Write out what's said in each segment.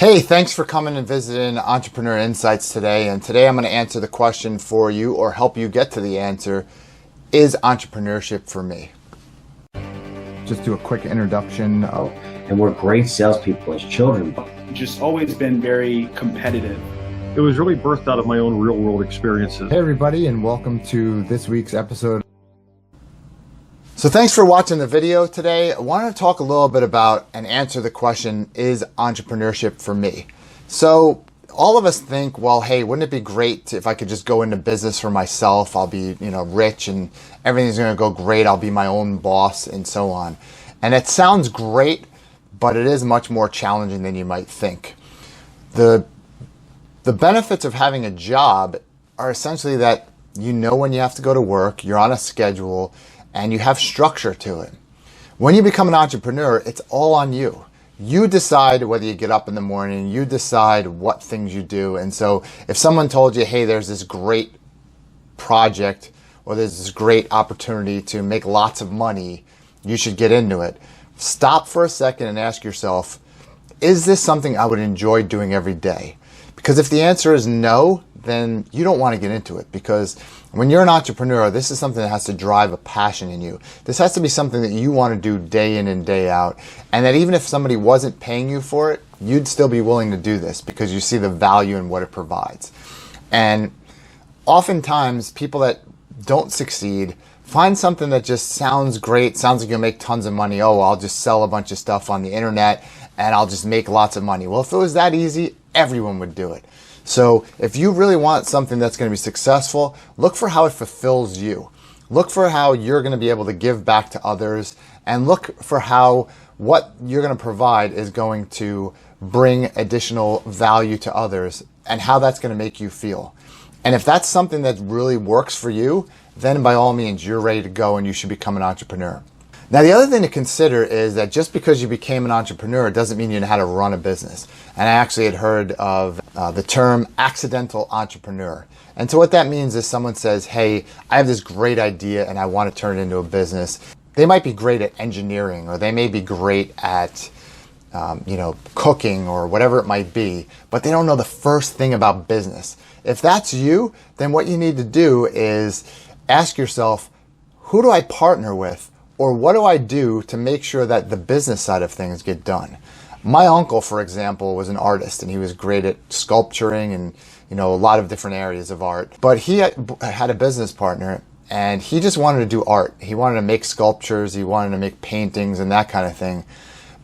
Hey, thanks for coming and visiting Entrepreneur Insights today. And today I'm going to answer the question for you or help you get to the answer. Is entrepreneurship for me? Just do a quick introduction. And we're great salespeople as children. Just always been very competitive. It was really birthed out of my own real world experiences. Hey everybody, and welcome to this week's episode. So thanks for watching the video today. I wanted to talk a little bit about and answer the question, is entrepreneurship for me? So all of us think, well, hey, wouldn't it be great if I could just go into business for myself? I'll be, rich and everything's going to go great. I'll be my own boss and so on. And it sounds great, but it is much more challenging than you might think. The benefits of having a job are essentially that you know when you have to go to work, you're on a schedule, and you have structure to it. When you become an entrepreneur, it's all on you. You decide whether you get up in the morning, you decide what things you do. And so if someone told you, hey, there's this great project or there's this great opportunity to make lots of money, you should get into it. Stop for a second and ask yourself, is this something I would enjoy doing every day? Because if the answer is no, then you don't want to get into it, because when you're an entrepreneur, this is something that has to drive a passion in you. This has to be something that you want to do day in and day out, and that even if somebody wasn't paying you for it, you'd still be willing to do this because you see the value in what it provides. And oftentimes, people that don't succeed find something that just sounds great, sounds like you'll make tons of money. Oh, I'll just sell a bunch of stuff on the internet and I'll just make lots of money. Well, if it was that easy, everyone would do it. So if you really want something that's going to be successful, look for how it fulfills you. Look for how you're going to be able to give back to others, and look for how what you're going to provide is going to bring additional value to others and how that's going to make you feel. And if that's something that really works for you, then by all means, you're ready to go and you should become an entrepreneur. Now, the other thing to consider is that just because you became an entrepreneur doesn't mean you know how to run a business. And I actually had heard of the term accidental entrepreneur. And so what that means is someone says, hey, I have this great idea and I want to turn it into a business. They might be great at engineering, or they may be great at cooking or whatever it might be, but they don't know the first thing about business. If that's you, then what you need to do is ask yourself, who do I partner with? Or what do I do to make sure that the business side of things get done? My uncle, for example, was an artist, and he was great at sculpturing and a lot of different areas of art. But he had a business partner, and he just wanted to do art. He wanted to make sculptures, he wanted to make paintings and that kind of thing.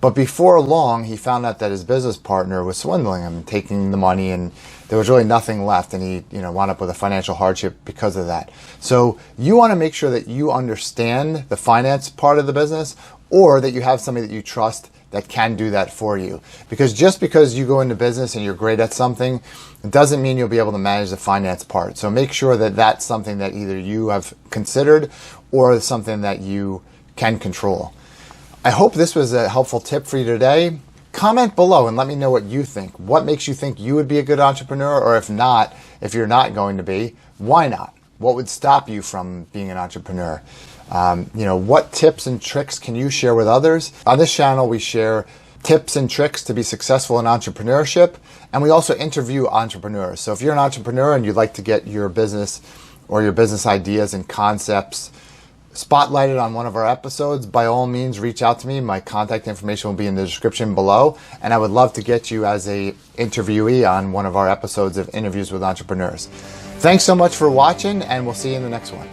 But before long, he found out that his business partner was swindling him, taking the money, and there was really nothing left, and he wound up with a financial hardship because of that. So you want to make sure that you understand the finance part of the business, or that you have somebody that you trust that can do that for you. Because just because you go into business and you're great at something, it doesn't mean you'll be able to manage the finance part. So make sure that that's something that either you have considered or something that you can control. I hope this was a helpful tip for you today. Comment below and let me know what you think. What makes you think you would be a good entrepreneur? Or if not, if you're not going to be, why not? What would stop you from being an entrepreneur? What tips and tricks can you share with others? On this channel, we share tips and tricks to be successful in entrepreneurship, and we also interview entrepreneurs. So if you're an entrepreneur and you'd like to get your business or your business ideas and concepts spotlighted on one of our episodes, by all means, reach out to me. My contact information will be in the description below, and I would love to get you as a interviewee on one of our episodes of Interviews with Entrepreneurs. Thanks so much for watching, and we'll see you in the next one.